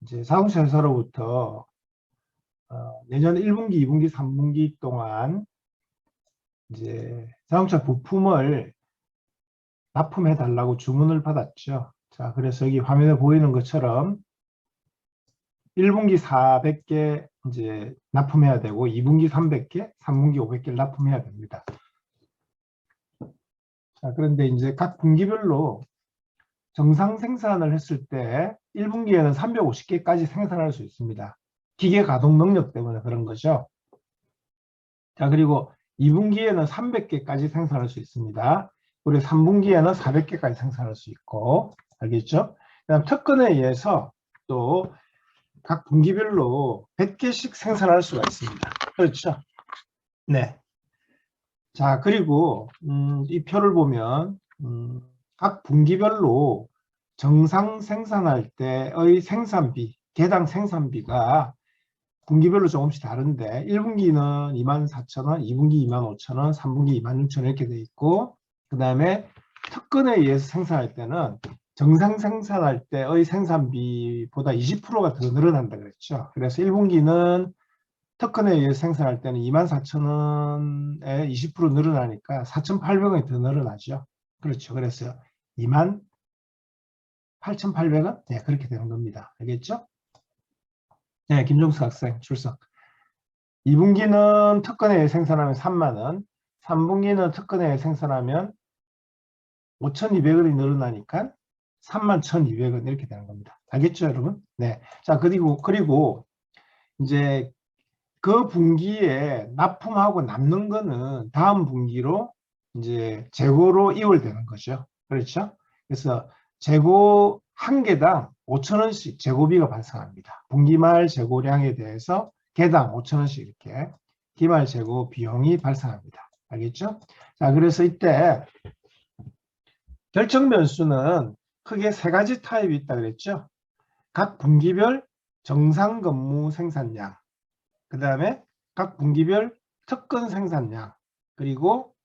이제 자동차 회사로부터 내년 1분기, 2분기, 3분기 동안 이제 자동차 부품을 납품해 달라고 주문을 받았죠. 자, 그래서 여기 화면에 보이는 것처럼 1분기 400개 이제 납품해야 되고 2분기 300개, 3분기 500개를 납품해야 됩니다. 자, 그런데 이제 각 분기별로 정상 생산을 했을 때 1분기에는 350개까지 생산할 수 있습니다. 기계 가동 능력 때문에 그런 거죠. 자, 그리고 2분기에는 300개까지 생산할 수 있습니다. 그리고 3분기에는 400개까지 생산할 수 있고, 알겠죠? 그다음 특권에 의해서 또 각 분기별로 100개씩 생산할 수가 있습니다. 그렇죠? 네. 자, 그리고 이 표를 보면 각 분기별로 정상 생산할 때의 생산비, 개당 생산비가 분기별로 조금씩 다른데 1분기는 24,000원, 2분기 25,000원, 3분기 26,000원 이렇게 돼 있고, 그 다음에 특권에 의해서 생산할 때는 정상 생산할 때의 생산비보다 20%가 더 늘어난다 그랬죠. 그래서 1분기는 특권에 의해서 생산할 때는 24,000원에 20% 늘어나니까 4,800원이 더 늘어나죠. 그렇죠. 그래서 28,800원? 네, 그렇게 되는 겁니다. 알겠죠? 네, 김종수 학생 출석. 2분기는 특권에 의해 생산하면 3만원, 3분기는 특권에 의해 생산하면 5,200원이 늘어나니까 31,200원 이렇게 되는 겁니다. 알겠죠, 여러분? 네. 자, 그리고 이제 그 분기에 납품하고 남는 거는 다음 분기로 이제 재고로 이월되는 거죠. 그렇죠? 그래서 재고 한 개당 5,000원씩 재고비가 발생합니다. 분기말 재고량에 대해서 개당 5,000원씩 이렇게 기말 재고 비용이 발생합니다. 알겠죠? 자, 그래서 이때 결정 변수는 크게 세 가지 타입이 있다 그랬죠? 각 분기별 정상 근무 생산량, 그 다음에 각 분기별 특권 생산량, 그리고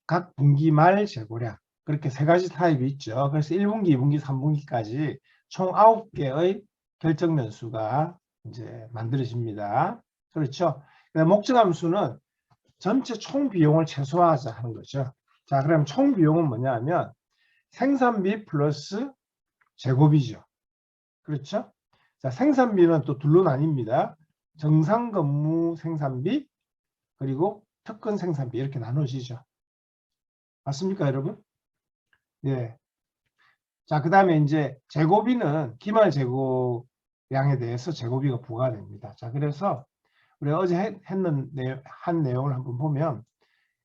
각 분기 말 재고량, 그렇게 세 가지 타입이 있죠. 그래서 1분기, 2분기, 3분기까지 총 9개의 결정 변수가 이제 만들어집니다. 그렇죠. 목적 함수는 전체 총 비용을 최소화하자 하는 거죠. 자, 그럼 총 비용은 뭐냐 하면 생산비 플러스 재고비죠. 그렇죠? 자, 생산비는 또 둘로 나뉩니다. 정상 근무 생산비, 그리고 특권 생산비 이렇게 나눠지죠. 맞습니까, 여러분? 네. 자, 그 다음에 이제 재고비는 기말 재고량에 대해서 재고비가 부과됩니다. 자, 그래서 우리가 어제 한 내용을 한번 보면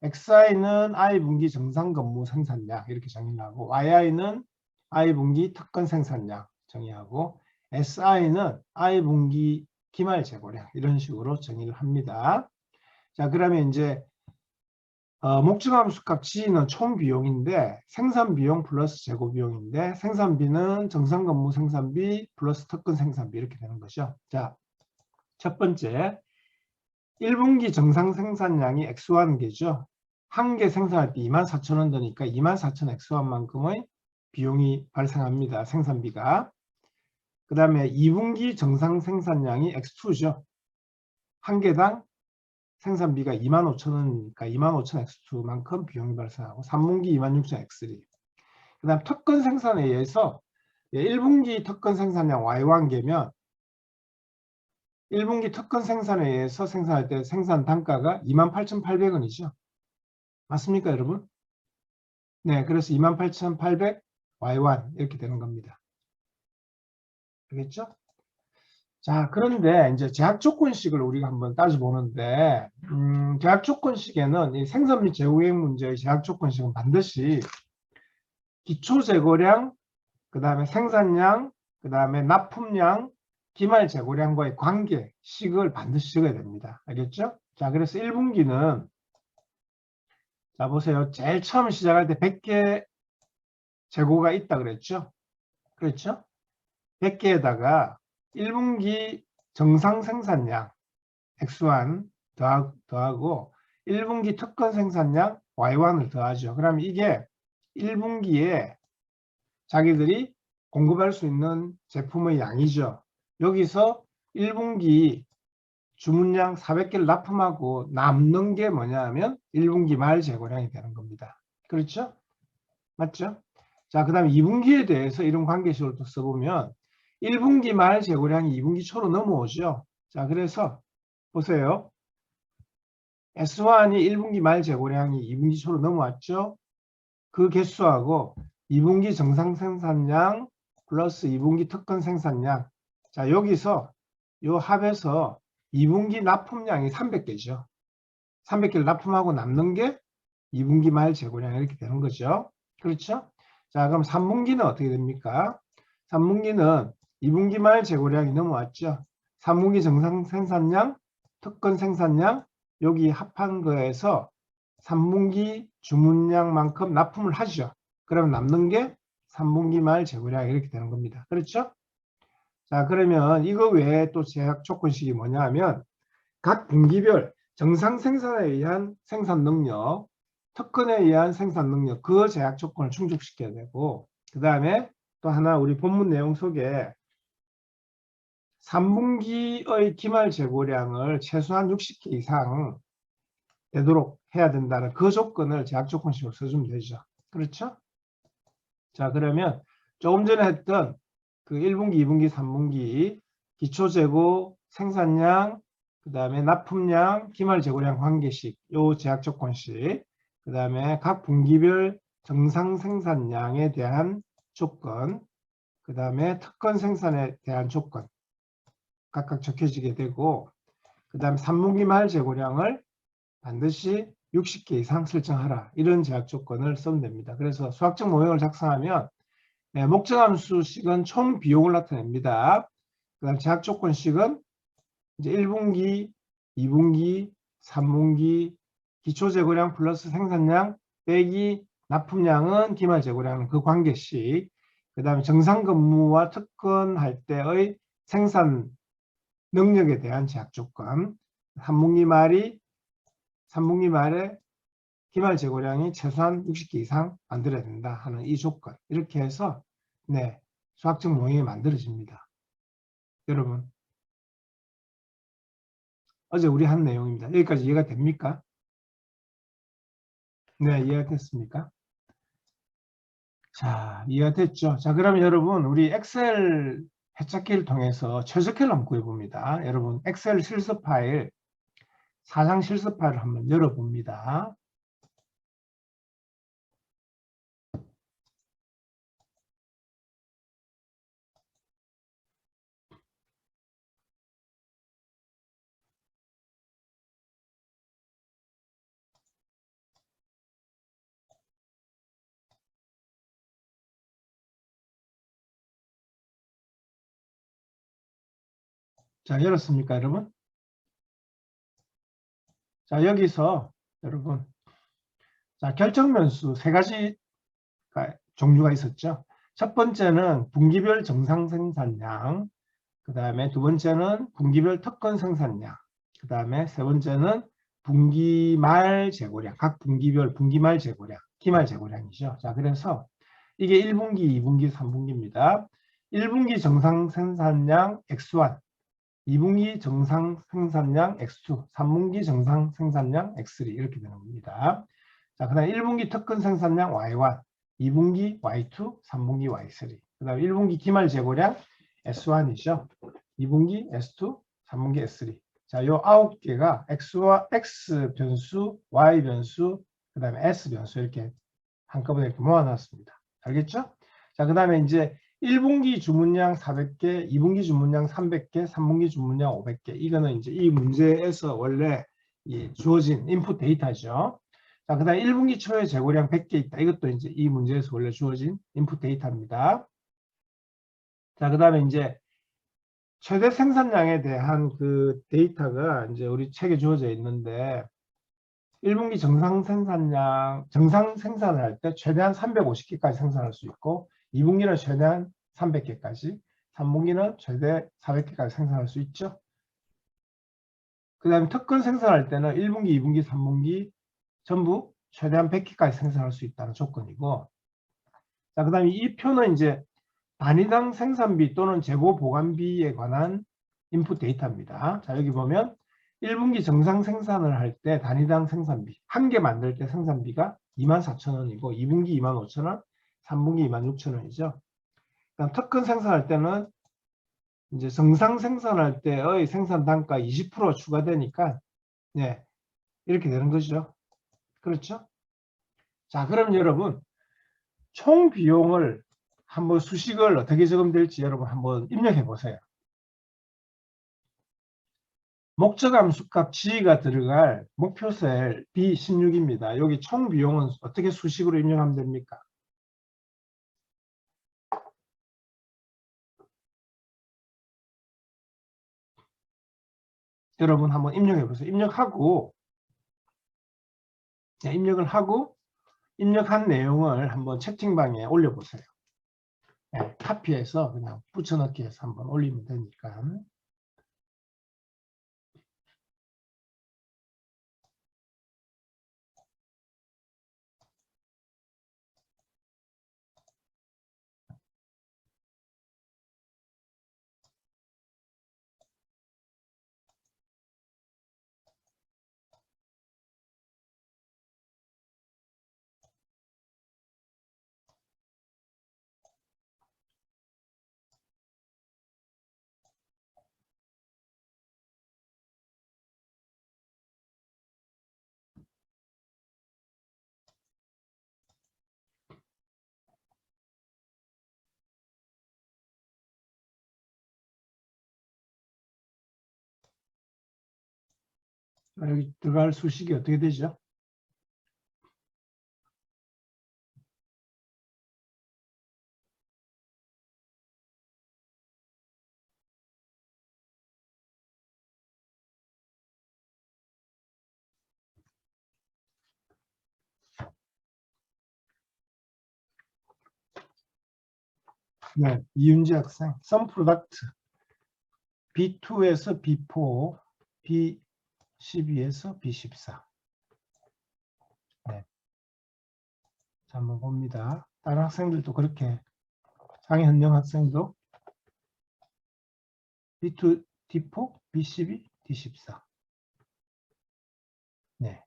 XI는 I분기 정상 근무 생산량 이렇게 정의를 하고, YI는 I분기 특권 생산량 정의하고, SI는 I분기 기말 재고량 이런 식으로 정의를 합니다. 자, 그러면 이제 목적함수 값 G는 총 비용인데 생산 비용 플러스 재고 비용인데, 생산비는 정상 근무 생산비 플러스 특권 생산비 이렇게 되는 거죠. 자, 첫 번째 1분기 정상 생산량이 X1개죠. 한 개 생산할 때 24,000원 드니까 24,000 X1만큼의 비용이 발생합니다. 생산비가. 그 다음에 2분기 정상 생산량이 X2죠. 한 개당 생산비가 25,000원이니까 25,000 X2만큼 비용이 발생하고, 3분기 26,000 X3. 그 다음 특권 생산에 의해서 1분기 특권 생산량 Y1개면 1분기 특권 생산에 의해서 생산할 때 생산 단가가 28,800원이죠. 맞습니까, 여러분? 네, 그래서 28,800 Y1 이렇게 되는 겁니다. 알겠죠? 자, 그런데 이제 제약 조건식을 우리가 한번 따져보는데, 제약 조건식에는 이 생산 및 재고행 문제의 제약 조건식은 반드시 기초 재고량, 그 다음에 생산량, 그 다음에 납품량, 기말 재고량과의 관계식을 반드시 적어야 됩니다. 알겠죠? 자, 그래서 1분기는 자, 보세요. 제일 처음 시작할 때 100개 재고가 있다 그랬죠? 그렇죠? 100개에다가 1분기 정상 생산량 X1 더하고 1분기 특권 생산량 Y1을 더하죠. 그럼 이게 1분기에 자기들이 공급할 수 있는 제품의 양이죠. 여기서 1분기 주문량 400개를 납품하고 남는 게 뭐냐 하면 1분기 말 재고량이 되는 겁니다. 그렇죠? 맞죠? 자, 그 다음에 2분기에 대해서 이런 관계식을 또 써보면 1분기 말 재고량이 2분기 초로 넘어오죠. 자, 그래서 보세요. S1이 1분기 말 재고량이 2분기 초로 넘어왔죠. 그 개수하고 2분기 정상 생산량 플러스 2분기 특권 생산량. 자, 여기서 요 합에서 2분기 납품량이 300개죠. 300개를 납품하고 남는 게 2분기 말 재고량 이렇게 되는 거죠. 그렇죠? 자, 그럼 3분기는 어떻게 됩니까? 3분기는 2분기 말 재고량이 넘어왔죠. 3분기 정상 생산량, 특권 생산량, 여기 합한 거에서 3분기 주문량만큼 납품을 하죠. 그러면 남는 게 3분기 말 재고량 이렇게 되는 겁니다. 그렇죠? 자, 그러면 이거 외에 또 제약 조건식이 뭐냐 하면 각 분기별 정상 생산에 의한 생산 능력, 특권에 의한 생산 능력, 그 제약 조건을 충족시켜야 되고, 그 다음에 또 하나 우리 본문 내용 속에 3분기의 기말 재고량을 최소한 60개 이상 되도록 해야 된다는 그 조건을 제약 조건식으로 써주면 되죠. 그렇죠? 자, 그러면 조금 전에 했던 그 1분기, 2분기, 3분기 기초재고 생산량, 그 다음에 납품량, 기말 재고량 관계식, 요 제약 조건식, 그 다음에 각 분기별 정상 생산량에 대한 조건, 그 다음에 특권 생산에 대한 조건 각각 적혀지게 되고, 그 다음에 3분기 말 재고량을 반드시 60개 이상 설정하라. 이런 제약 조건을 쓰면 됩니다. 그래서 수학적 모형을 작성하면 목적함수식은 총 비용을 나타냅니다. 그 다음 제약 조건식은 이제 1분기, 2분기, 3분기 기초 재고량 플러스 생산량 빼기 납품량은 기말 재고량 그 관계식. 그 다음에 정상 근무와 특권할 때의 생산 능력에 대한 제약 조건. 3분기 말에 기말 재고량이 최소한 60개 이상 만들어야 된다 하는 이 조건. 이렇게 해서 수학적 모형이 만들어집니다. 여러분, 어제 우리 한 내용입니다. 여기까지 이해가 됩니까? 네, 이해가 됐습니까? 자, 이해가 됐죠? 자, 그러면 여러분, 우리 엑셀 해착기를 통해서 최적화를 한번 구해봅니다. 여러분, 엑셀 실습 파일, 사상 실습 파일을 한번 열어봅니다. 자, 열었습니까, 여러분? 자, 여기서 여러분, 자, 결정면수 세 가지 종류가 있었죠. 첫 번째는 분기별 정상 생산량, 그 다음에 두 번째는 분기별 특권 생산량, 그 다음에 세 번째는 분기말 재고량, 각 분기별 분기말 재고량, 기말 재고량이죠. 자, 그래서 이게 1분기, 2분기, 3분기입니다. 1분기 정상 생산량 X1, 2분기 정상 생산량 X2, 3분기 정상 생산량 X3 이렇게 되는 겁니다. 자, 그 다음에 1분기 특권 생산량 Y1, 2분기 Y2, 3분기 Y3. 그 다음에 1분기 기말 재고량 S1이죠. 2분기 S2, 3분기 S3. 자, 요 9개가 X와 X 변수, Y 변수, 그 다음에 S 변수 이렇게 한꺼번에 이렇게 모아놨습니다. 알겠죠? 자, 그 다음에 이제 1분기 주문량 400개, 2분기 주문량 300개, 3분기 주문량 500개. 이거는 이제 이 문제에서 원래 주어진 인풋 데이터죠. 자, 그 다음에 1분기 초에 재고량 100개 있다. 이것도 이제 이 문제에서 원래 주어진 인풋 데이터입니다. 자, 그 다음에 이제 최대 생산량에 대한 그 데이터가 이제 우리 책에 주어져 있는데 1분기 정상 생산을 할 때 최대한 350개까지 생산할 수 있고 2분기는 최대한 300개까지, 3분기는 최대 400개까지 생산할 수 있죠. 그 다음에 특권 생산할 때는 1분기, 2분기, 3분기 전부 최대한 100개까지 생산할 수 있다는 조건이고, 자, 그 다음에 이 표는 이제 단위당 생산비 또는 재고 보관비에 관한 인풋 데이터입니다. 자, 여기 보면 1분기 정상 생산을 할 때 단위당 생산비, 한 개 만들 때 생산비가 24,000원이고 2분기 25,000원, 3분기 26,000원이죠. 그다음 특근 생산할 때는 이제 정상 생산할 때의 생산 단가 20% 추가되니까 네, 이렇게 되는 거죠. 그렇죠? 자, 그럼 여러분 총 비용을 한번 수식을 어떻게 적으될지 여러분 한번 입력해 보세요. 목적 함수값 G가 들어갈 목표 셀 B16입니다. 여기 총 비용은 어떻게 수식으로 입력하면 됩니까? 여러분 한번 입력해 보세요. 입력하고 입력을 하고 입력한 내용을 한번 채팅방에 올려보세요. 네, 카피해서 그냥 붙여넣기 해서 한번 올리면 되니까. 여기 들어갈 수식이 어떻게 되죠? 네, 이윤지 학생, sum product B2에서 B4, B12에서 B14. 네. 자, 한번 봅니다. 다른 학생들도 그렇게, 장현영 학생도 B2, D4, B12, D14. 네.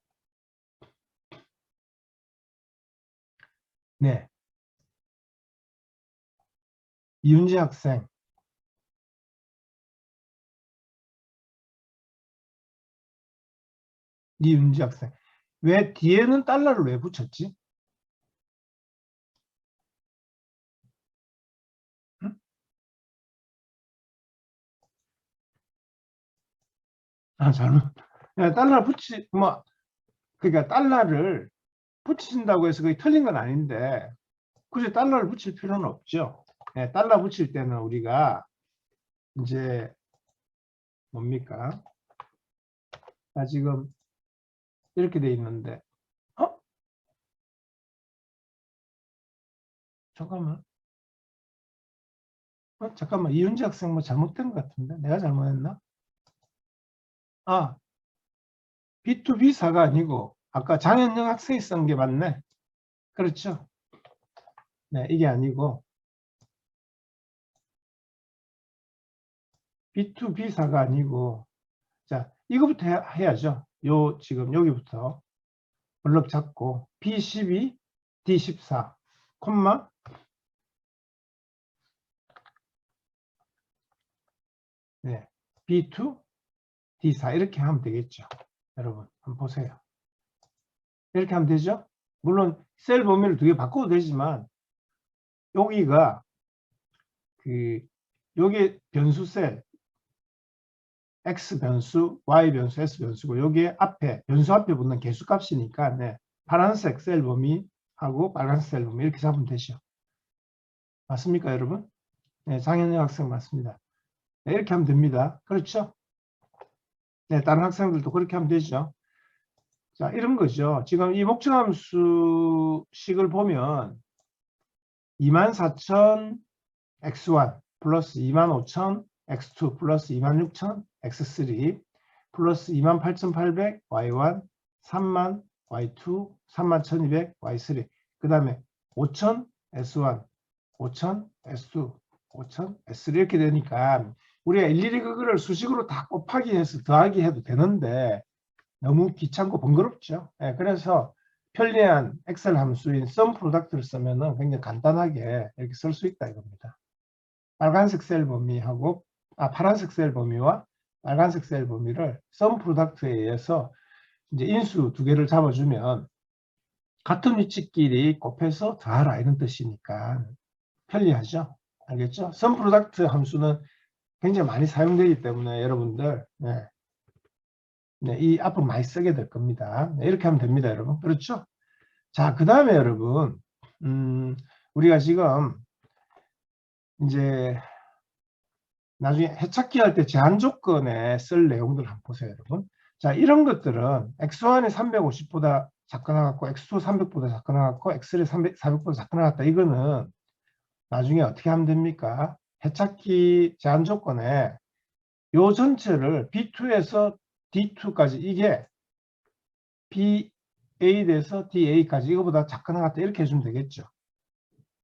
네. 이윤지 학생. 이윤지 학생. 왜 뒤에는 달러를 왜 붙였지? 응? 아, 잘못. 달러 그러니까 달러를 붙인다고 해서 그게 틀린 건 아닌데, 굳이 달러를 붙일 필요는 없죠. 네, 달러 붙일 때는 우리가 이제 뭡니까? 지금 이렇게 돼 있는데, 잠깐만. 잠깐만. 이윤지 학생 뭐 잘못된 것 같은데? 내가 잘못했나? 아, B2B사가 아니고, 아까 장현영 학생이 쓴 게 맞네. 그렇죠? 네, 이게 아니고, B2B사가 아니고, 자, 이거부터 해야죠. 지금 여기부터 블럭 잡고, B12, D14, 콤마, 네, B2, D4 이렇게 하면 되겠죠. 여러분, 한번 보세요. 이렇게 하면 되죠? 물론 셀 범위를 두 개 바꿔도 되지만 여기가 여기 변수 셀 X 변수, Y 변수, S 변수고 여기에 변수 앞에 붙는 개수값이니까 네, 파란색 셀 범위하고 빨간색 셀 범위 이렇게 잡으면 되죠. 맞습니까, 여러분? 네, 장현영 학생 맞습니다. 네, 이렇게 하면 됩니다. 그렇죠? 네, 다른 학생들도 그렇게 하면 되죠. 자, 이런 거죠. 지금 이 목적함수 식을 보면 24,000 X1 플러스 25,000 X2 플러스 26,000 X3 플러스 28,800 Y1 3만 Y2 31,200 Y3 그 다음에 5,000 S1 5,000 S2 5000 S 이렇게 되니까 우리가 일일이 그거를 수식으로 다 곱하기 해서 더하기 해도 되는데 너무 귀찮고 번거롭죠. 예, 그래서 편리한 엑셀 함수인 sum product를 쓰면은 굉장히 간단하게 이렇게 쓸 수 있다 이겁니다. 빨간색 셀 범위하고 파란색 셀 범위와 빨간색 셀 범위를 sum product에 의해서 이제 인수 두 개를 잡아주면 같은 위치끼리 곱해서 더하라 이런 뜻이니까 편리하죠. 알겠죠? sum product 함수는 굉장히 많이 사용되기 때문에 여러분들 이 앞으로 많이 쓰게 될 겁니다. 이렇게 하면 됩니다, 여러분. 그렇죠? 자, 그 다음에 여러분, 우리가 지금 이제 나중에 해찾기 할 때 제한 조건에 쓸 내용들 한번 보세요, 여러분. 자, 이런 것들은 x1이 350보다 작거나 같고 x2 300보다 작거나 같고 x3 400보다 작거나 같다. 이거는 나중에 어떻게 하면 됩니까? 해찾기 제한 조건에 요 전체를 B2에서 D2까지 이게 BA에서 DA까지 이거보다 작거나 같다 이렇게 해주면 되겠죠.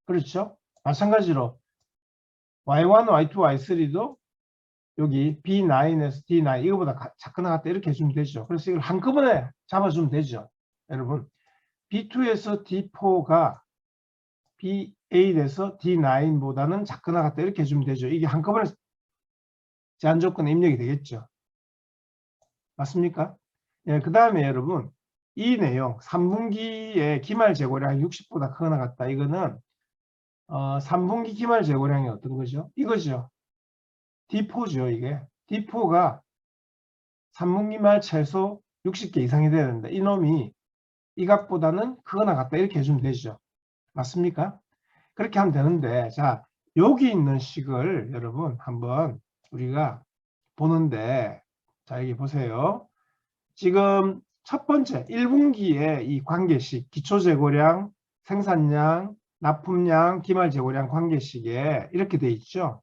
그렇죠? 마찬가지로 Y1, Y2, Y3도 여기 B9에서 D9 이거보다 작거나 같다 이렇게 해주면 되죠. 그래서 이걸 한꺼번에 잡아주면 되죠. 여러분 B2에서 D4가 B8에서 D9보다는 작거나 같다 이렇게 해주면 되죠. 이게 한꺼번에 제한 조건에 입력이 되겠죠. 맞습니까? 예, 그 다음에 여러분 이 내용 3분기에 기말 재고량이 60보다 크거나 같다. 이거는 3분기 기말 재고량이 어떤 거죠? 이거죠. D4죠. 이게 D4가 3분기 말 최소 60개 이상이 돼야 된다. 이놈이 이 값보다는 크거나 같다 이렇게 해주면 되죠. 맞습니까? 그렇게 하면 되는데 자 여기 있는 식을 여러분 한번 우리가 보는데 자 여기 보세요. 지금 첫 번째 1분기에 이 관계식 기초재고량, 생산량, 납품량, 기말재고량 관계식에 이렇게 돼 있죠.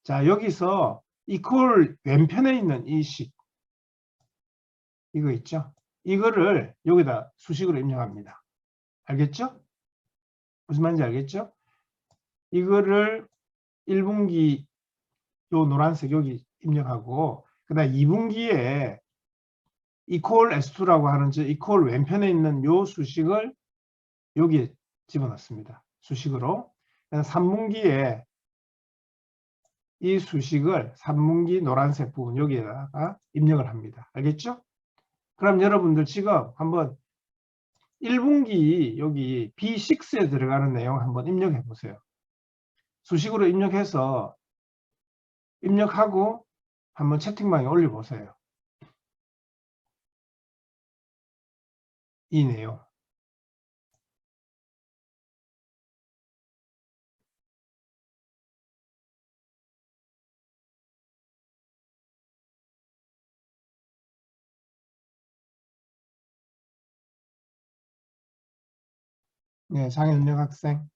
자 여기서 이퀄 왼편에 있는 이 식 이거 있죠. 이거를 여기다 수식으로 입력합니다. 알겠죠? 무슨 말인지 알겠죠? 이거를 1분기 요 노란색 여기 입력하고 그 다음 2분기에 equal S2라고 하는 저 equal 왼편에 있는 요 수식을 여기에 집어넣습니다. 수식으로. 3분기에 이 수식을 3분기 노란색 부분 여기에다가 입력을 합니다. 알겠죠? 그럼 여러분들 지금 한번 1분기 여기 B6에 들어가는 내용 한번 입력해 보세요. 수식으로 입력해서 입력하고 한번 채팅방에 올려보세요. 이 내용. 네, 장현영 학생.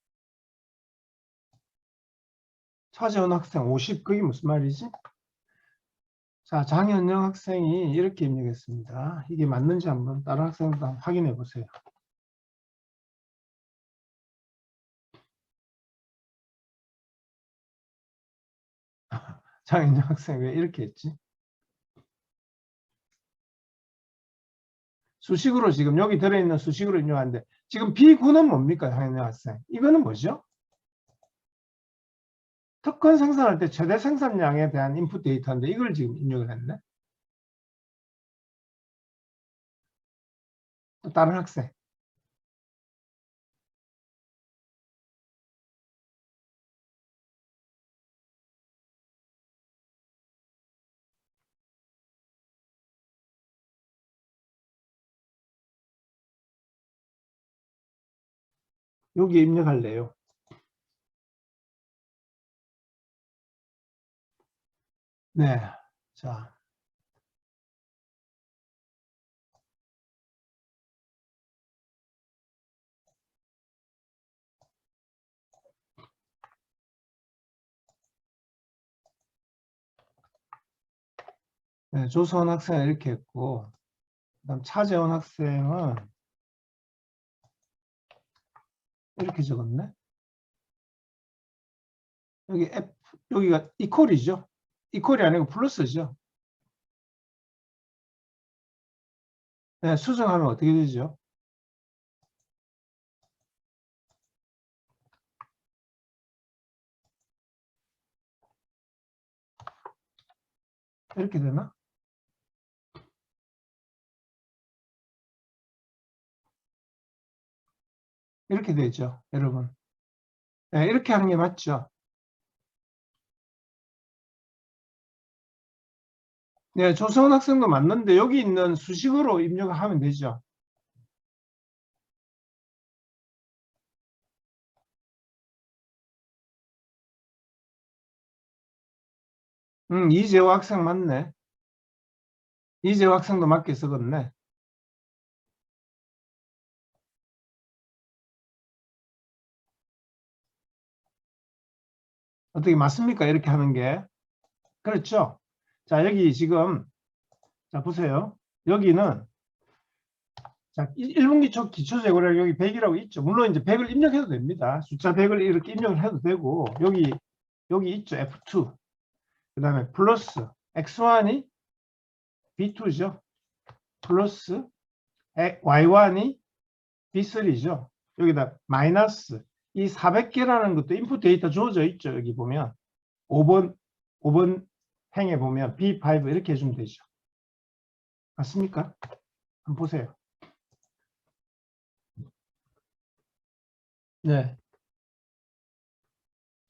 차재원 학생 50, 그게 무슨 말이지? 자, 장현영 학생이 이렇게 입력했습니다. 이게 맞는지 한번 다른 학생도 한번 확인해 보세요. 장현영 학생 왜 이렇게 했지? 수식으로 지금 여기 들어있는 수식으로 입력하는데 지금 B9는 뭡니까? 장현영 학생. 이거는 뭐죠? 특권 생산할 때 최대 생산량에 대한 인풋 데이터인데 이걸 지금 입력을 했네. 또 다른 학생. 여기 입력할래요. 네. 자. 네, 조수원 학생은 이렇게 했고, 그다음 차재원 학생은 이렇게 적었네. 여기 F, 여기가 이퀄이죠. 이퀄이 아니고 플러스죠. 네, 수정하면 어떻게 되죠? 이렇게 되나? 이렇게 되죠, 여러분. 네, 이렇게 하는 게 맞죠? 네, 조성은 학생도 맞는데 여기 있는 수식으로 입력을 하면 되죠. 이재호 학생 맞네. 이재호 학생도 맞게 적었네. 어떻게 맞습니까? 이렇게 하는 게. 그렇죠? 자, 여기 지금, 자, 보세요. 여기는, 자, 1분기 초 기초재고량 여기 100이라고 있죠. 물론 이제 100을 입력해도 됩니다. 숫자 100을 이렇게 입력을 해도 되고, 여기 있죠. F2. 그 다음에 플러스, X1이 B2죠. 플러스, Y1이 B3죠. 여기다 마이너스, 이 400개라는 것도 인풋 데이터 주어져 있죠. 여기 보면 5번 행에 보면 B5 이렇게 해주면 되죠. 맞습니까? 한번 보세요. 네.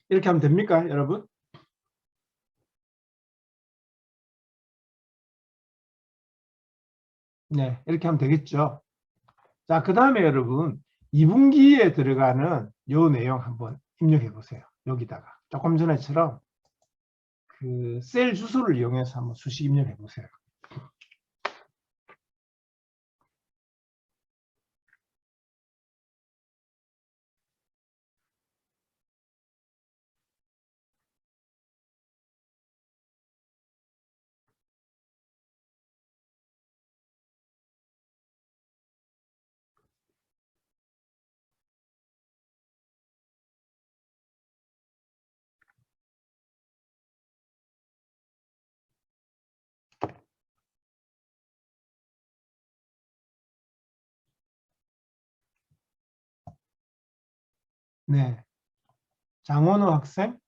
이렇게 하면 됩니까, 여러분? 네, 이렇게 하면 되겠죠. 자, 그 다음에 여러분 2분기에 들어가는 요 내용 한번 입력해 보세요. 여기다가 조금 전에처럼 그 셀 주소를 이용해서 한번 수식 입력해 보세요. 네, 장원호 학생.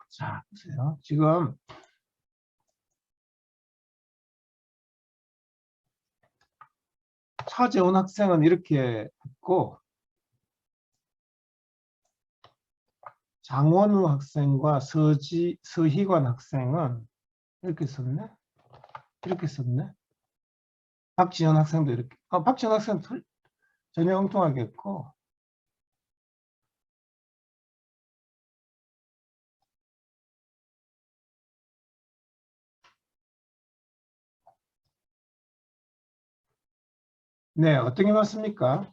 자, 보세요. 지금 차재원 학생은 이렇게 했고 장원우 학생과 서희관 학생은 이렇게 썼네. 이렇게 썼네. 박지현 학생도 이렇게. 박지현 학생은 전혀 엉뚱하게 했고. 네, 어떤 게 맞습니까?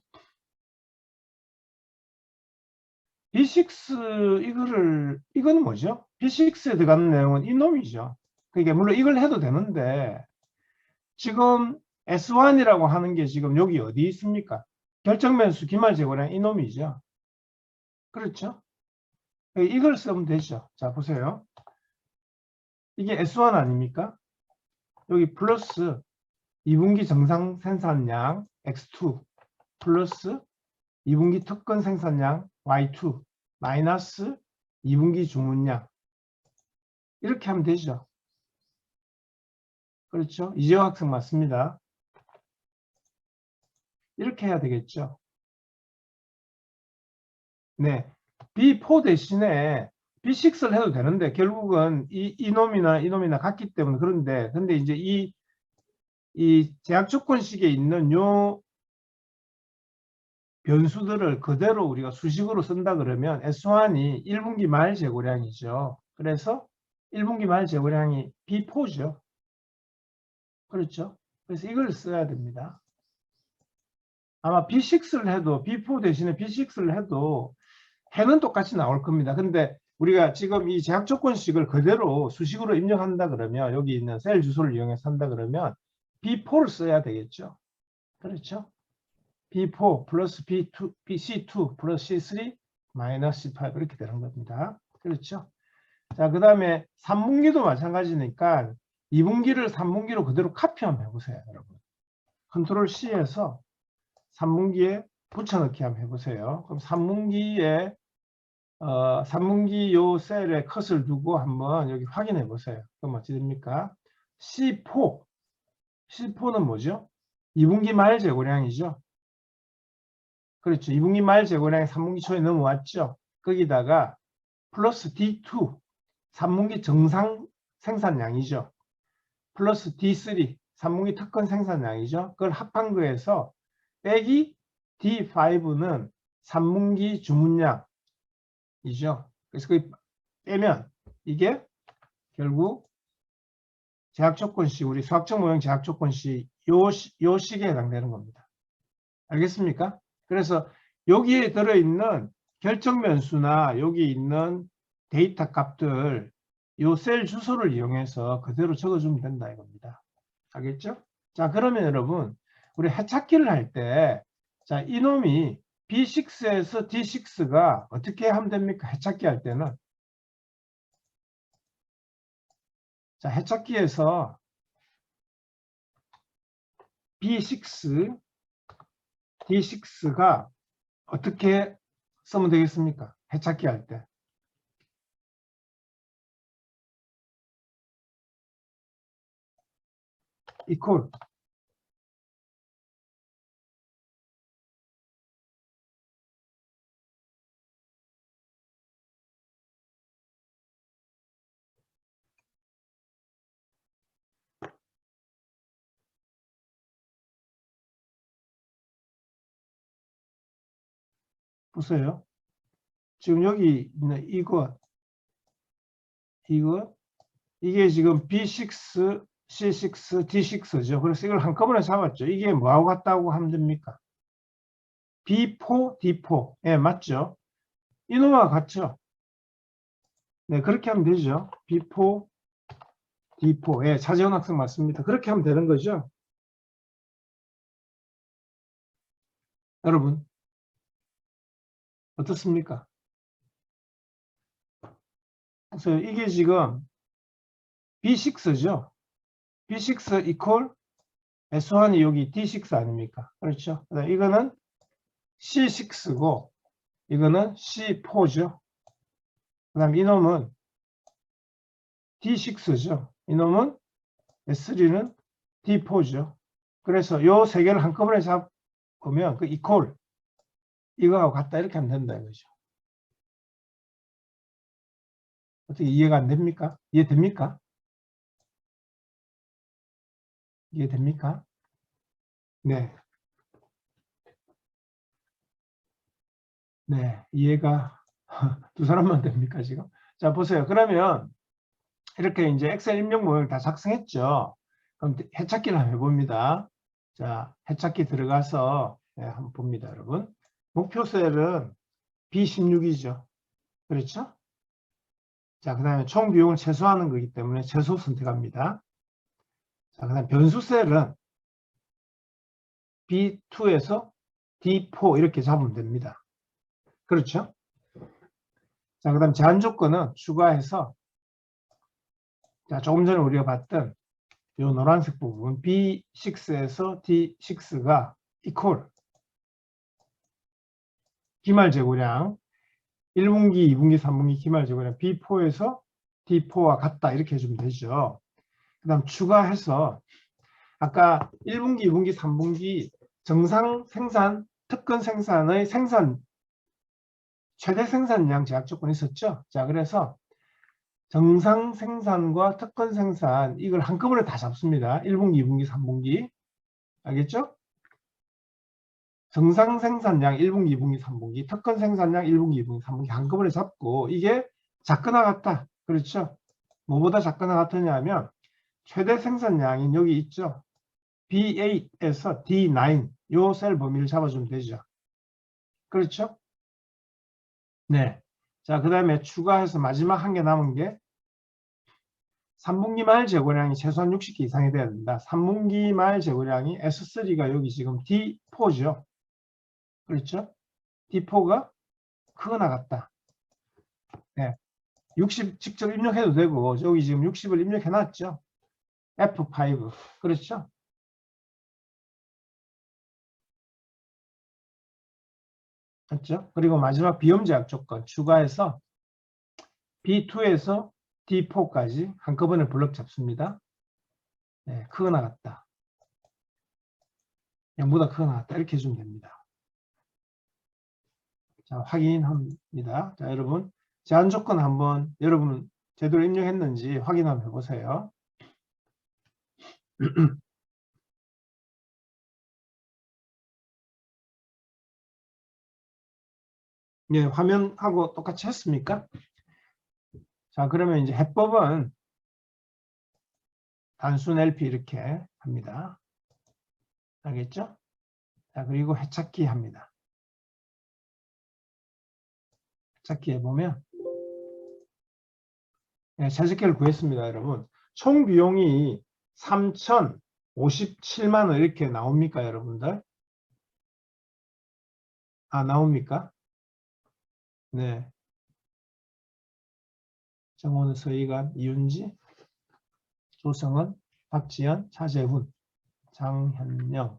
B6 이거는 뭐죠? B6에 들어가는 내용은 이 놈이죠. 그러니까 물론 이걸 해도 되는데 지금 S1이라고 하는 게 지금 여기 어디 있습니까? 결정면수 기말 재고량 이 놈이죠. 그렇죠? 이걸 쓰면 되죠. 자, 보세요. 이게 S1 아닙니까? 여기 플러스 2분기 정상 생산량 X2 플러스 2분기 특근 생산량 Y2 마이너스 2분기 주문량 이렇게 하면 되죠. 그렇죠? 이재호 학생 맞습니다. 이렇게 해야 되겠죠. 네, B4 대신에 B6를 해도 되는데 결국은 이놈이나 이놈이나 같기 때문에 그런데 근데 이제 이 제약 조건식에 있는 요 변수들을 그대로 우리가 수식으로 쓴다 그러면 S1이 1분기 말 재고량이죠. 그래서 1분기 말 재고량이 B4죠. 그렇죠? 그래서 이걸 써야 됩니다. 아마 B6를 해도 B4 대신에 B6를 해도 해는 똑같이 나올 겁니다. 근데 우리가 지금 이 제약 조건식을 그대로 수식으로 입력한다 그러면 여기 있는 셀 주소를 이용해서 한다 그러면 B4를 써야 되겠죠. 그렇죠? B4 플러스 B2, C2 플러스 C3 마이너스 C5 이렇게 되는 겁니다. 그렇죠? 자, 그 다음에 3분기도 마찬가지니까 2분기를 3분기로 그대로 카피 한번 해보세요, 여러분. 컨트롤 C에서 3분기에 붙여넣기 한번 해보세요. 그럼 3분기에 3분기 요 셀에 컷을 두고 한번 여기 확인해 보세요. 그럼 어찌 됩니까? C4는 뭐죠? 2분기 말 재고량이죠. 그렇죠. 2분기 말 재고량이 3분기 초에 넘어왔죠. 거기다가 플러스 D2 3분기 정상 생산량이죠. 플러스 D3 3분기 특권 생산량이죠. 그걸 합한 거에서 빼기 D5는 3분기 주문량이죠. 그래서 그 빼면 이게 결국 제약조건식, 우리 수학적 모형 제약조건식 요 식에 해당되는 겁니다. 알겠습니까? 그래서 여기에 들어있는 결정변수나 여기 있는 데이터 값들 요 셀 주소를 이용해서 그대로 적어주면 된다 이겁니다. 알겠죠? 자, 그러면 여러분 우리 해찾기를 할 때 자, 이놈이 B6에서 D6가 어떻게 하면 됩니까? 해찾기 할 때는 자, 해찾기에서 B6, D6가 어떻게 쓰면 되겠습니까? 해찾기 할 때. equal 보세요. 지금 여기 있는 이게 지금 B6, C6, D6죠. 그래서 이걸 한꺼번에 잡았죠. 이게 뭐하고 같다고 하면 됩니까? B4, D4. 예, 맞죠? 이놈과 같죠? 네, 그렇게 하면 되죠. B4, D4. 예, 차재원 학생 맞습니다. 그렇게 하면 되는 거죠. 여러분, 어떻습니까? 그래서 이게 지금 B6죠. B6 equal S1이 여기 D6 아닙니까? 그렇죠? 이거는 C6고 이거는 C4죠. 그 다음 이놈은 D6죠. 이놈은 S3는 D4죠. 그래서 요 세 개를 한꺼번에 잡으면 그 equal 이거하고 같다 이렇게 하면 된다 이거죠. 어떻게 이해가 안 됩니까? 이해됩니까? 이해됩니까? 네. 네. 이해가 두 사람만 됩니까 지금? 자 보세요. 그러면 이렇게 이제 엑셀 입력 모형을 다 작성했죠. 그럼 해찾기를 한번 해봅니다. 자, 해찾기 들어가서 네, 한번 봅니다, 여러분. 목표 셀은 B16이죠. 그렇죠? 자, 그 다음에 총 비용을 최소화하는 거기 때문에 최소 선택합니다. 자, 그 다음 변수 셀은 B2에서 D4 이렇게 잡으면 됩니다. 그렇죠? 자, 그 다음 제한 조건은 추가해서 자, 조금 전에 우리가 봤던 이 노란색 부분 B6에서 D6가 equal 기말 재고량 1분기, 2분기, 3분기 기말 재고량 B4에서 D4와 같다 이렇게 해주면 되죠. 그 다음 추가해서 아까 1분기, 2분기, 3분기 정상 생산, 특권 생산의 최대 생산량 제약 조건이 있었죠. 자, 그래서 정상 생산과 특권 생산 이걸 한꺼번에 다 잡습니다. 1분기, 2분기, 3분기. 알겠죠? 정상 생산량 1분기, 2분기, 3분기, 특권 생산량 1분기, 2분기, 3분기 한꺼번에 잡고 이게 작거나 같다. 그렇죠? 뭐보다 작거나 같으냐 하면 최대 생산량인 여기 있죠. B8에서 D9 요 셀 범위를 잡아주면 되죠. 그렇죠? 네. 자, 그 다음에 추가해서 마지막 한 개 남은 게 3분기 말 재고량이 최소한 60개 이상이 돼야 된다. 3분기 말 재고량이 S3가 여기 지금 D4죠. 그렇죠? D4가 크거나 같다. 네. 60 직접 입력해도 되고 여기 지금 60을 입력해 놨죠. F5. 그렇죠? 맞죠? 그리고 마지막 비염 제약 조건 추가해서 B2에서 D4까지 한꺼번에 블럭 잡습니다. 네, 크거나 같다. 0보다 크거나 같다. 이렇게 해주면 됩니다. 자, 확인합니다. 자, 여러분 제한 조건 한번 여러분 제대로 입력했는지 확인 한번 해보세요. 예, 화면하고 똑같이 했습니까? 자, 그러면 이제 해법은 단순 LP 이렇게 합니다. 알겠죠? 자, 그리고 해찾기 합니다. 해찾기 해보면 네, 최저가를 구했습니다, 여러분. 총 비용이 3,057만 원 이렇게 나옵니까, 여러분들? 아, 나옵니까? 네. 정원은, 서희관, 이윤지, 조성은, 박지연, 차재훈, 장현영,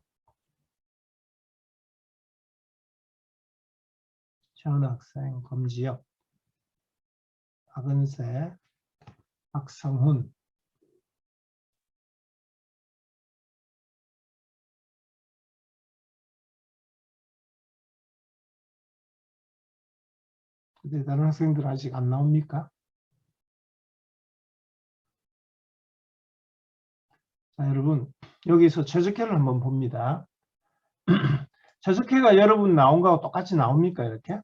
최은우 학생, 검지혁, 박은세, 박성훈, 근데 다른 학생들 아직 안 나옵니까? 자, 여러분 여기서 최적회를 한번 봅니다. 최적회가 여러분 나온 거하고 똑같이 나옵니까? 이렇게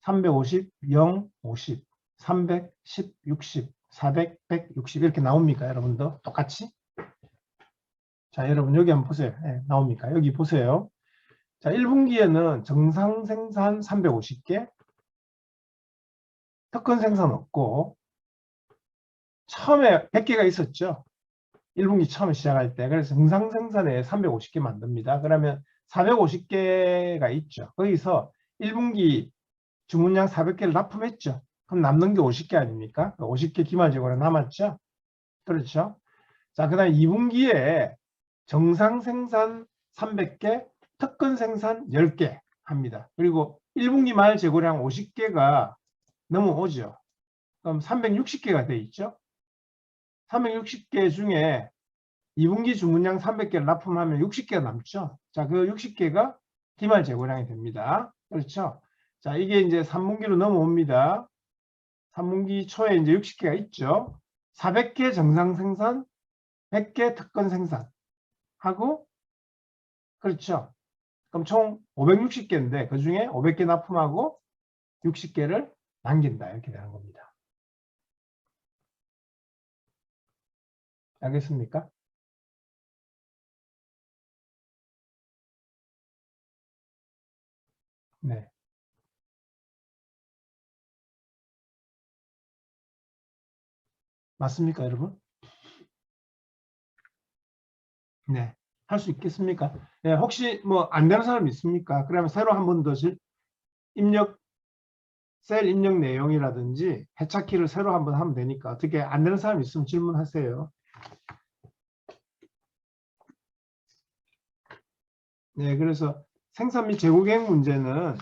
350, 0, 50, 300, 10, 60, 400, 160 이렇게 나옵니까? 여러분도 똑같이? 자, 여러분 여기 한번 보세요. 네, 나옵니까? 여기 보세요. 자, 1분기에는 정상 생산 350개, 특권 생산 없고 처음에 100개가 있었죠. 1분기 처음에 시작할 때. 그래서 정상 생산에 350개 만듭니다. 그러면 450개가 있죠. 거기서 1분기 주문량 400개를 납품했죠. 그럼 남는 게 50개 아닙니까? 50개 기말 재고가 남았죠. 그렇죠. 자, 그 다음에 2분기에 정상 생산 300개, 특권 생산 10개 합니다. 그리고 1분기 말 재고량 50개가 넘어오죠. 그럼 360개가 돼 있죠. 360개 중에 2분기 주문량 300개를 납품하면 60개가 남죠. 자, 그 60개가 기말 재고량이 됩니다. 그렇죠. 자, 이게 이제 3분기로 넘어옵니다. 3분기 초에 이제 60개가 있죠. 400개 정상 생산, 100개 특권 생산 하고, 그렇죠. 그럼 총 560개인데 그 중에 500개 납품하고 60개를 남긴다. 이렇게 되는 겁니다. 알겠습니까? 네. 맞습니까, 여러분? 네. 할 수 있겠습니까? 네, 혹시 뭐 안 되는 사람 있습니까? 그러면 새로 한 번 더 입력, 셀 입력 내용이라든지 해찾기를 새로 한번 하면 되니까 어떻게 안 되는 사람 있으면 질문하세요. 네, 그래서 생산 및 재고 계획 문제는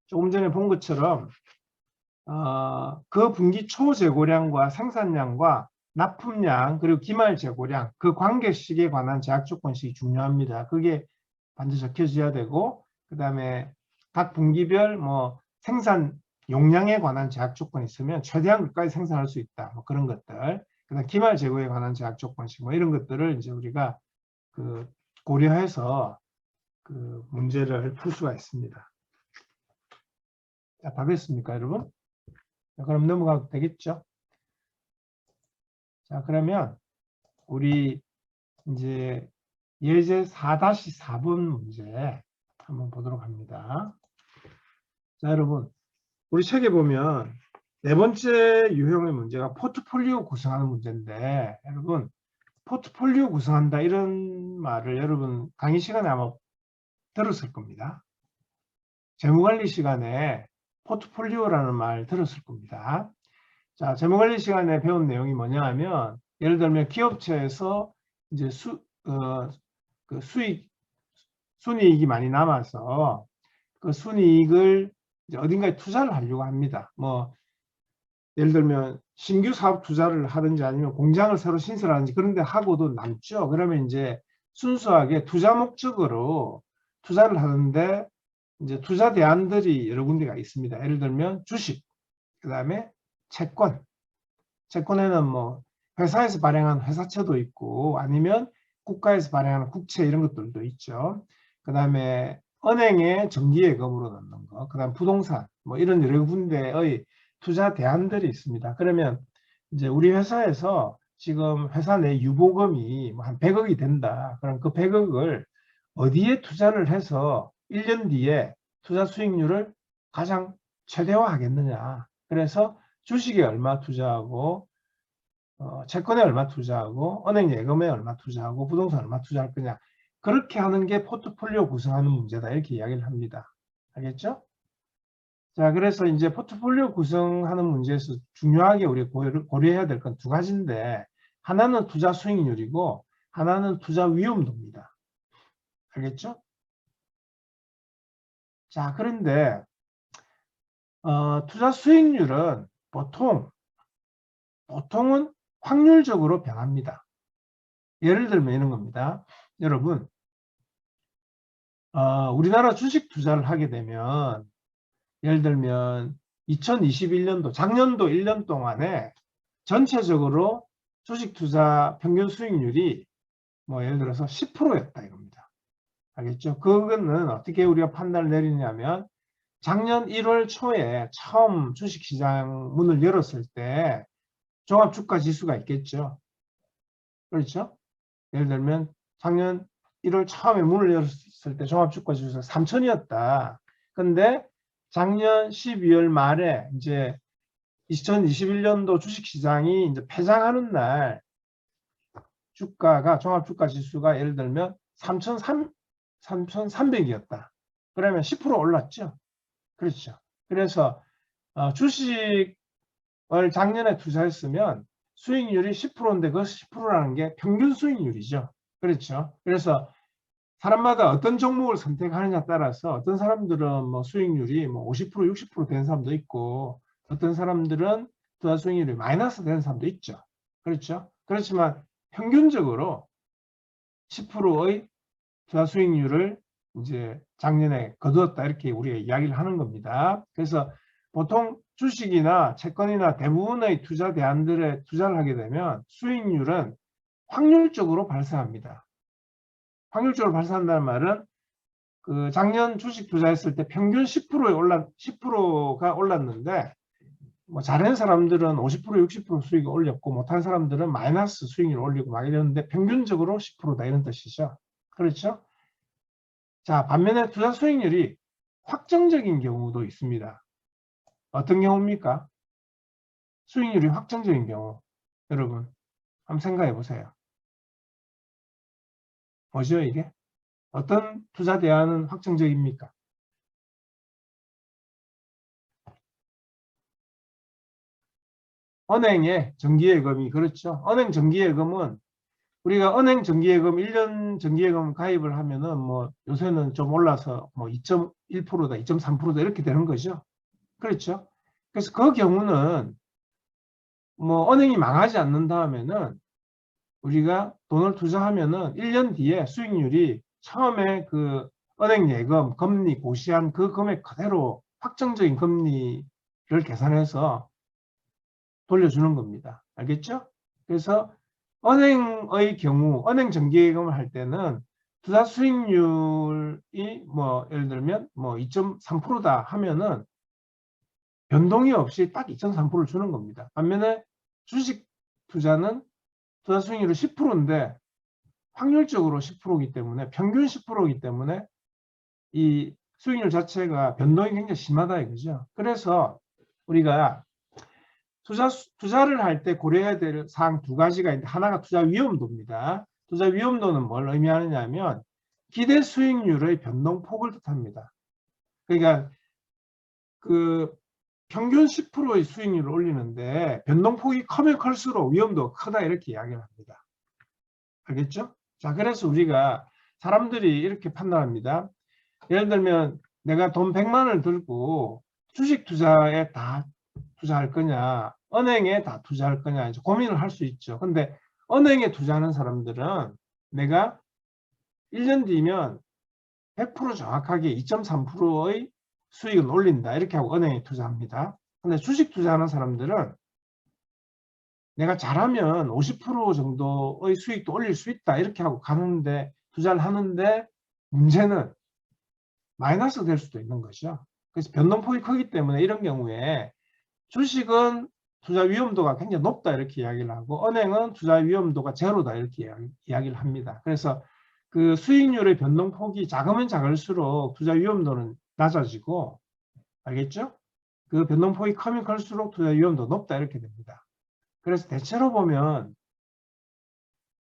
조금 전에 본 것처럼 그 분기 초 재고량과 생산량과 납품량 그리고 기말 재고량 그 관계식에 관한 제약 조건식이 중요합니다. 그게 반드시 적혀져야 되고 그 다음에 각 분기별 뭐 생산 용량에 관한 제약 조건이 있으면 최대한 끝까지 생산할 수 있다. 뭐 그런 것들. 그다음 기말 재고에 관한 제약 조건식 뭐 이런 것들을 이제 우리가 그 고려해서 그 문제를 풀 수가 있습니다. 자, 다 됐습니까, 여러분? 자, 그럼 넘어가도 되겠죠? 자, 그러면 우리 이제 예제 4-4번 문제 한번 보도록 합니다. 자, 여러분, 우리 책에 보면 네 번째 유형의 문제가 포트폴리오 구성하는 문제인데, 여러분 포트폴리오 구성한다 이런 말을 여러분 강의 시간에 아마 들었을 겁니다. 재무관리 시간에 포트폴리오라는 말 들었을 겁니다. 자, 재무관리 시간에 배운 내용이 뭐냐 하면, 예를 들면 기업체에서 이제 그 순이익이 많이 남아서 그 순이익을 이제 어딘가에 투자를 하려고 합니다. 뭐 예를 들면 신규 사업 투자를 하든지 아니면 공장을 새로 신설하든지 그런 데 하고도 남죠. 그러면 이제 순수하게 투자 목적으로 투자를 하는데 이제 투자 대안들이 여러 군데가 있습니다. 예를 들면 주식, 그다음에 채권. 채권에는 뭐 회사에서 발행한 회사채도 있고 아니면 국가에서 발행하는 국채 이런 것들도 있죠. 그다음에 은행에 정기예금으로 넣는 거, 그다음 부동산 뭐 이런 여러 군데의 투자 대안들이 있습니다. 그러면 이제 우리 회사에서 지금 회사 내 유보금이 뭐 한 100억이 된다. 그럼 그 100억을 어디에 투자를 해서 1년 뒤에 투자 수익률을 가장 최대화하겠느냐. 그래서 주식에 얼마 투자하고 채권에 얼마 투자하고 은행 예금에 얼마 투자하고 부동산 얼마 투자할 거냐. 그렇게 하는 게 포트폴리오 구성하는 문제다. 이렇게 이야기를 합니다. 알겠죠? 자, 그래서 이제 포트폴리오 구성하는 문제에서 중요하게 우리 고려해야 될 건 두 가지인데, 하나는 투자 수익률이고 하나는 투자 위험도입니다. 알겠죠? 자, 그런데 투자 수익률은 보통은 확률적으로 변합니다. 예를 들면 이런 겁니다. 여러분, 우리나라 주식 투자를 하게 되면 예를 들면 2021년도 작년도 1년 동안에 전체적으로 주식 투자 평균 수익률이 뭐 예를 들어서 10%였다 이겁니다. 알겠죠? 그거는 어떻게 우리가 판단을 내리냐면, 작년 1월 초에 처음 주식시장 문을 열었을 때 종합주가지수가 있겠죠. 그렇죠? 예를 들면 작년 1월 처음에 문을 열었을 때 종합주가지수가 3,000이었다. 근데 작년 12월 말에 이제 2021년도 주식시장이 이제 폐장하는 날 주가가 종합주가지수가 예를 들면 3,300이었다. 그러면 10% 올랐죠. 그렇죠. 그래서 주식을 작년에 투자했으면 수익률이 10%인데 그 10%라는 게 평균 수익률이죠. 그렇죠. 그래서 사람마다 어떤 종목을 선택하느냐에 따라서 어떤 사람들은 뭐 수익률이 뭐 50%, 60% 되는 사람도 있고 어떤 사람들은 투자 수익률이 마이너스 되는 사람도 있죠. 그렇죠. 그렇지만 평균적으로 10%의 투자 수익률을 이제 작년에 거두었다 이렇게 우리가 이야기를 하는 겁니다. 그래서 보통 주식이나 채권이나 대부분의 투자 대안들에 투자를 하게 되면 수익률은 확률적으로 발생합니다. 확률적으로 발생한다는 말은 그 작년 주식 투자했을 때 평균 10%가 올랐는데 뭐 잘하는 사람들은 50%, 60% 수익을 올렸고 못한 사람들은 마이너스 수익률을 올리고 막 이러는데 평균적으로 10%다 이런 뜻이죠. 그렇죠? 자, 반면에 투자 수익률이 확정적인 경우도 있습니다. 어떤 경우입니까? 수익률이 확정적인 경우. 여러분, 한번 생각해 보세요. 뭐죠, 이게? 어떤 투자 대안은 확정적입니까? 은행의 정기예금이 그렇죠. 은행 정기예금은 우리가 은행 정기예금 1년 정기예금 가입을 하면은 뭐 요새는 좀 올라서 뭐 2.1%다, 2.3%다 이렇게 되는 거죠. 그렇죠. 그래서 그 경우는 뭐 은행이 망하지 않는다 하면은 우리가 돈을 투자하면은 1년 뒤에 수익률이 처음에 그 은행 예금 금리 고시한 그 금액 그대로 확정적인 금리를 계산해서 돌려주는 겁니다. 알겠죠? 그래서 은행의 경우 은행 정기예금을 할 때는 투자 수익률이 뭐 예를 들면 뭐 2.3%다 하면은 변동이 없이 딱 2.3%를 주는 겁니다. 반면에 주식 투자는 투자 수익률이 10%인데 확률적으로 10%이기 때문에 평균 10%이기 때문에 이 수익률 자체가 변동이 굉장히 심하다 이거죠. 그래서 우리가 투자를 할 때 고려해야 될 사항 두 가지가 있는데 하나가 투자 위험도입니다. 투자 위험도는 뭘 의미하느냐면 기대 수익률의 변동폭을 뜻합니다. 그러니까 그 평균 10%의 수익률을 올리는데 변동폭이 크면 클수록 위험도가 크다 이렇게 이야기를 합니다. 알겠죠? 자, 그래서 우리가 사람들이 이렇게 판단합니다. 예를 들면 내가 돈 100만 원을 들고 주식 투자에 다 투자할 거냐, 은행에 다 투자할 거냐 이제 고민을 할 수 있죠. 근데 은행에 투자하는 사람들은 내가 1년 뒤면 100% 정확하게 2.3%의 수익은 올린다 이렇게 하고 은행에 투자합니다. 근데 주식 투자하는 사람들은 내가 잘하면 50% 정도의 수익도 올릴 수 있다 이렇게 하고 가는데 투자를 하는데 문제는 마이너스 될 수도 있는 거죠. 그래서 변동폭이 크기 때문에 이런 경우에 주식은 투자 위험도가 굉장히 높다 이렇게 이야기를 하고 은행은 투자 위험도가 제로다 이렇게 이야기를 합니다. 그래서 그 수익률의 변동폭이 작으면 작을수록 투자 위험도는 낮아지고 알겠죠? 그 변동폭이 크면 클수록 투자 위험도 높다 이렇게 됩니다. 그래서 대체로 보면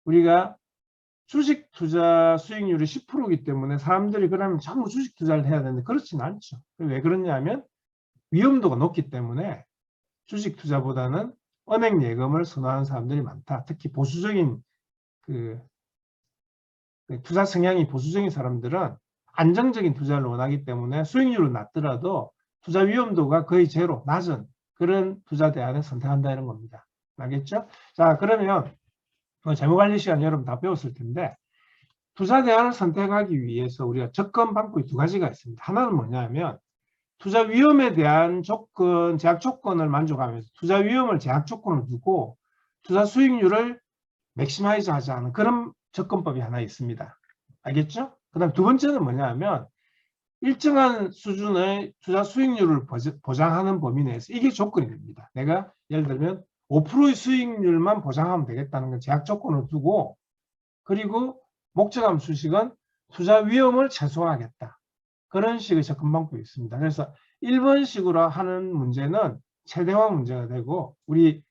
우리가 주식 투자 수익률이 10%이기 때문에 사람들이 그러면 전부 주식 투자를 해야 되는데 그렇지는 않죠. 왜 그러냐면 위험도가 높기 때문에 주식 투자보다는 은행 예금을 선호하는 사람들이 많다. 특히 보수적인 그 투자 성향이 보수적인 사람들은 안정적인 투자를 원하기 때문에 수익률은 낮더라도 투자 위험도가 거의 제로, 낮은 그런 투자 대안을 선택한다 이런 겁니다. 알겠죠? 자, 그러면 재무관리 시간 여러분 다 배웠을 텐데 투자 대안을 선택하기 위해서 우리가 접근 방법이 두 가지가 있습니다. 하나는 뭐냐면 투자 위험에 대한 조건, 제약 조건을 만족하면서 투자 위험을 제약 조건을 두고 투자 수익률을 맥시마이즈 하지 않은 그런 접근법이 하나 있습니다. 알겠죠? 그 다음 두 번째는 뭐냐면 일정한 수준의 투자 수익률을 보장하는 범위 내에서 이게 조건이 됩니다. 내가 예를 들면 5%의 수익률만 보장하면 되겠다는 건 제약 조건을 두고 그리고 목적함 수식은 투자 위험을 최소화하겠다. 그런 식의 접근 방법이 있습니다. 그래서 1번식으로 하는 문제는 최대화 문제가 되고 우리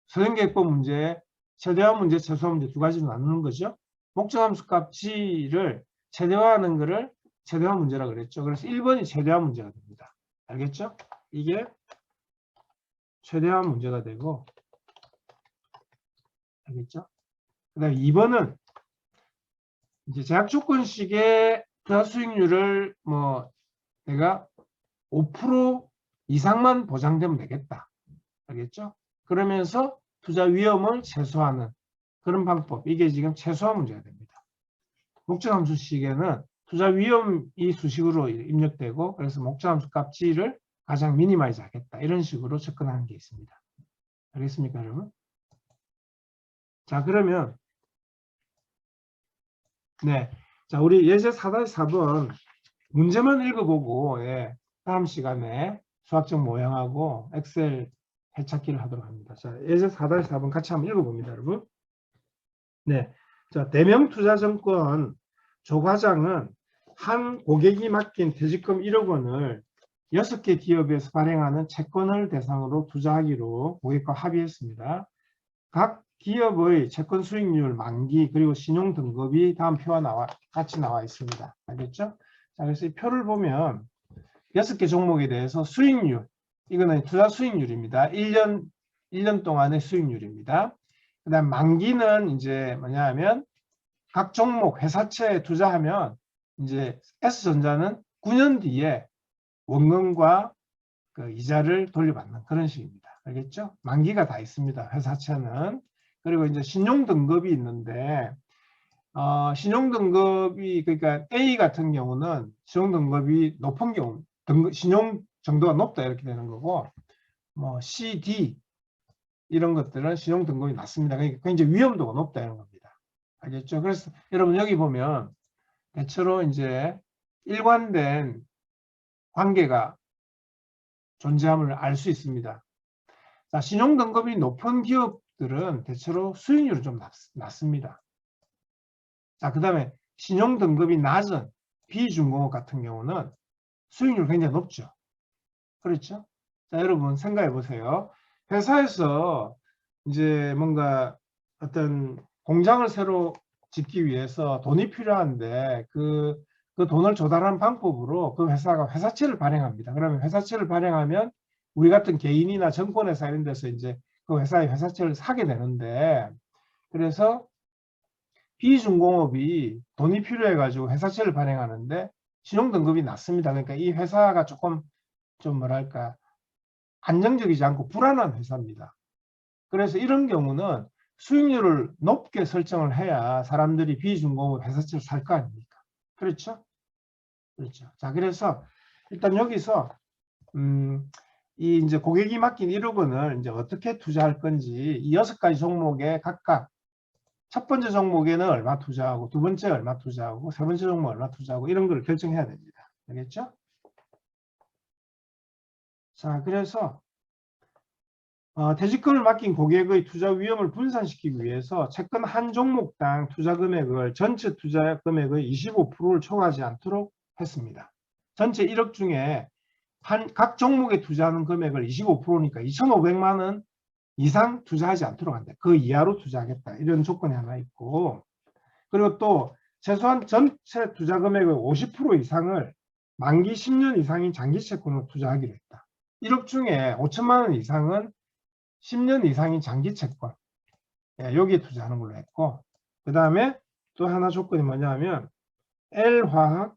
서정계획법 문제에 최대화 문제, 최소화 문제 두 가지로 나누는 거죠. 목적함수 값 g를 최대화하는 거를 최대화 문제라고 그랬죠. 그래서 1번이 최대화 문제가 됩니다. 알겠죠? 이게 최대화 문제가 되고 알겠죠? 그 다음에 2번은 이제 제약 조건식의 투자 수익률을 뭐 내가 5% 이상만 보장되면 되겠다. 알겠죠? 그러면서 투자 위험을 최소화하는 그런 방법. 이게 지금 최소화 문제가 됩니다. 목적함수식에는 투자 위험이 수식으로 입력되고 그래서 목적함수 값 g를 가장 미니마이즈 하겠다. 이런 식으로 접근하는 게 있습니다. 알겠습니까, 여러분? 자, 그러면 네, 자 우리 예제 4-4번 문제만 읽어보고 다음 시간에 수학적 모형하고 엑셀 해찾기를 하도록 합니다. 자, 예제 4-4번 같이 한번 읽어봅니다, 여러분. 네, 자 대명투자증권 조 과장은 한 고객이 맡긴 퇴직금 1억 원을 6개 기업에서 발행하는 채권을 대상으로 투자하기로 고객과 합의했습니다. 각 기업의 채권 수익률, 만기, 그리고 신용 등급이 다음 표와 같이 나와 있습니다. 알겠죠? 자, 그래서 이 표를 보면 6개 종목에 대해서 수익률, 이거는 투자 수익률입니다. 1년 동안의 수익률입니다. 그 다음 만기는 이제 뭐냐 하면 각 종목 회사채에 투자하면 이제 S전자는 9년 뒤에 원금과 그 이자를 돌려받는 그런 식입니다. 알겠죠? 만기가 다 있습니다. 회사채는. 그리고 이제 신용 등급이 있는데 신용 등급이 그러니까 A 같은 경우는 신용 등급이 높은 경우 신용 정도가 높다 이렇게 되는 거고 뭐 C, D 이런 것들은 신용 등급이 낮습니다. 그러니까 굉장히 위험도가 높다 이런 겁니다. 알겠죠? 그래서 여러분 여기 보면 대체로 이제 일관된 관계가 존재함을 알 수 있습니다. 자, 신용 등급이 높은 기업들은 대체로 수익률이 좀 낮습니다. 자, 그 다음에 신용 등급이 낮은 비중공업 같은 경우는 수익률이 굉장히 높죠. 그렇죠? 자, 여러분 생각해 보세요. 회사에서 이제 뭔가 어떤 공장을 새로 짓기 위해서 돈이 필요한데 그 돈을 조달하는 방법으로 그 회사가 회사채를 발행합니다. 그러면 회사채를 발행하면 우리 같은 개인이나 증권회사 이런 데서 이제 그 회사의 회사채를 사게 되는데, 그래서 비중공업이 돈이 필요해 가지고 회사채를 발행하는데 신용등급이 낮습니다. 그러니까 이 회사가 조금 좀 뭐랄까 안정적이지 않고 불안한 회사입니다. 그래서 이런 경우는 수익률을 높게 설정을 해야 사람들이 비중공업 회사채를 살 거 아닙니까? 그렇죠? 그렇죠. 자, 그래서 일단 여기서 이 이제 고객이 맡긴 1억 원을 이제 어떻게 투자할 건지 이 6가지 종목에 각각 첫 번째 종목에는 얼마 투자하고, 두 번째 얼마 투자하고, 세 번째 종목 얼마 투자하고 이런 걸 결정해야 됩니다. 알겠죠? 자, 그래서 퇴직금을 맡긴 고객의 투자 위험을 분산시키기 위해서 채권 한 종목당 투자 금액을 전체 투자 금액의 25%를 초과하지 않도록 했습니다. 전체 1억 중에 각 종목에 투자하는 금액을 25%니까 2,500만 원 이상 투자하지 않도록 한다. 그 이하로 투자하겠다. 이런 조건이 하나 있고, 그리고 또 최소한 전체 투자 금액의 50% 이상을 만기 10년 이상인 장기 채권으로 투자하기로 했다. 1억 중에 5천만 원 이상은 10년 이상인 장기 채권, 여기에 투자하는 걸로 했고, 그 다음에 또 하나 조건이 뭐냐면 L화학,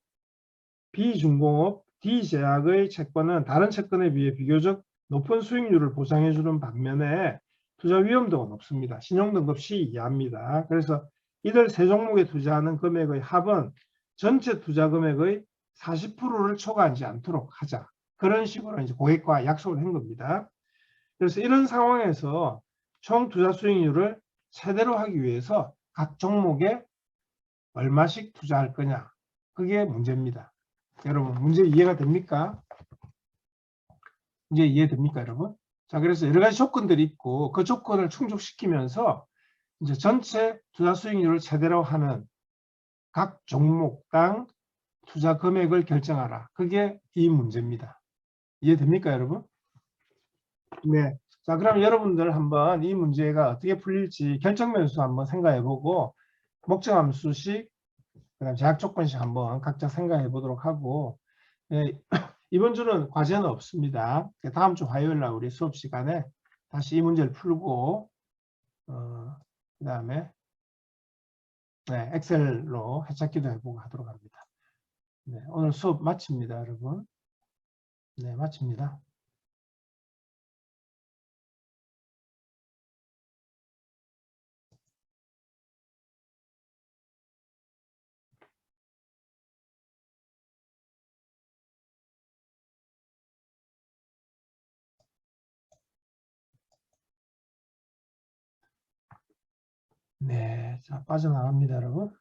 B중공업, D제약의 채권은 다른 채권에 비해 비교적 높은 수익률을 보장해주는 반면에 투자 위험도가 높습니다. 신용등급 C 이하입니다. 그래서 이들 세 종목에 투자하는 금액의 합은 전체 투자 금액의 40%를 초과하지 않도록 하자. 그런 식으로 이제 고객과 약속을 한 겁니다. 그래서 이런 상황에서 총 투자 수익률을 최대로 하기 위해서 각 종목에 얼마씩 투자할 거냐, 그게 문제입니다. 여러분 문제 이해가 됩니까? 이제 이해됩니까 여러분? 자, 그래서 여러 가지 조건들이 있고 그 조건을 충족시키면서 이제 전체 투자 수익률을 최대로 하는 각 종목당 투자 금액을 결정하라. 그게 이 문제입니다. 이해됩니까 여러분? 네. 자, 그럼 여러분들 한번 이 문제가 어떻게 풀릴지 결정면수 한번 생각해보고 목적함수식, 그다음 제약 조건식 한번 각자 생각해 보도록 하고, 예, 이번 주는 과제는 없습니다. 다음 주 화요일 날 우리 수업 시간에 다시 이 문제를 풀고 그다음에 네, 엑셀로 해찾기도 해보고 하도록 합니다. 네, 오늘 수업 마칩니다, 여러분. 네, 마칩니다. 네, 자, 빠져나갑니다, 여러분.